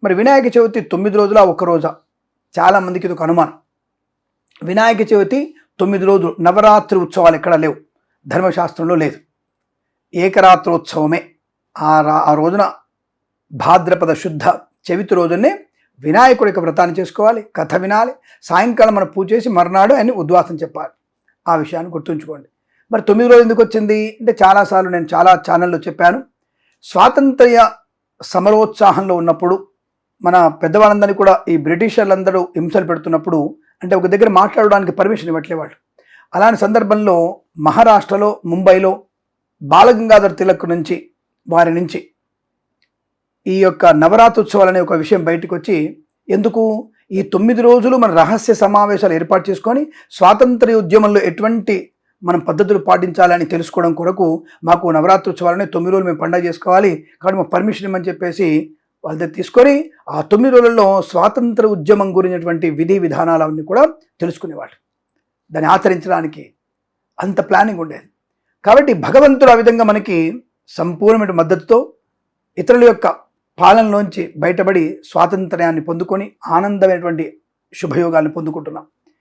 మరి వినాయక చవితి 9 రోజులా ఒక్క రోజా? చాలామందికి ఇది ఒక అనుమానం. వినాయక చవితి 9 రోజులు నవరాత్రి ఉత్సవాలు ఎక్కడ లేవు, ధర్మశాస్త్రంలో లేదు. ఏకరాత్రోత్సవమే. ఆ రోజున భాద్రపద శుద్ధ చవితి రోజునే వినాయకుడి యొక్క వ్రతాన్ని చేసుకోవాలి, కథ వినాలి, సాయంకాలం మనం పూజ చేసి మర్నాడు అని ఉద్వాసం చెప్పాలి. ఆ విషయాన్ని గుర్తుంచుకోండి. మరి 9 రోజులు ఎందుకు వచ్చింది అంటే, చాలాసార్లు నేను చాలా ఛానల్లో చెప్పాను. స్వాతంత్ర్య సమరోత్సాహంలో ఉన్నప్పుడు మన పెద్దవాళ్ళందరినీ కూడా ఈ బ్రిటిషర్లందరూ హింసలు పెడుతున్నప్పుడు, అంటే ఒక దగ్గర మాట్లాడడానికి పర్మిషన్ ఇవ్వట్లేవాళ్ళు. అలాంటి సందర్భంలో మహారాష్ట్రలో ముంబైలో బాలగంగాధర్ తిలక్ నుంచి వారి నుంచి ఈ యొక్క నవరాత్రోత్సవాలు అనే ఒక విషయం బయటకు వచ్చి, ఎందుకు ఈ 9 రోజులు మన రహస్య సమావేశాలు ఏర్పాటు చేసుకొని స్వాతంత్ర్య ఉద్యమంలో ఎటువంటి మనం పద్ధతులు పాటించాలని తెలుసుకోవడం కొరకు మాకు నవరాత్రోత్సవాలని 9 రోజులు మేము పండుగ చేసుకోవాలి కాబట్టి మాకు పర్మిషన్ ఇవ్వమని చెప్పేసి వాళ్ళ దగ్గర తీసుకొని ఆ 9 రోజుల్లో స్వాతంత్ర ఉద్యమం గురించినటువంటి విధి విధానాలన్నీ కూడా తెలుసుకునేవాళ్ళు. దాన్ని ఆచరించడానికి అంత ప్లానింగ్ ఉండేది. కాబట్టి భగవంతుడు ఆ విధంగా మనకి సంపూర్ణమైన మద్దతుతో ఇతరుల యొక్క పాలనలోంచి బయటపడి స్వాతంత్ర్యాన్ని పొందుకొని ఆనందమైనటువంటి శుభయోగాన్ని పొందుకుంటున్నాం.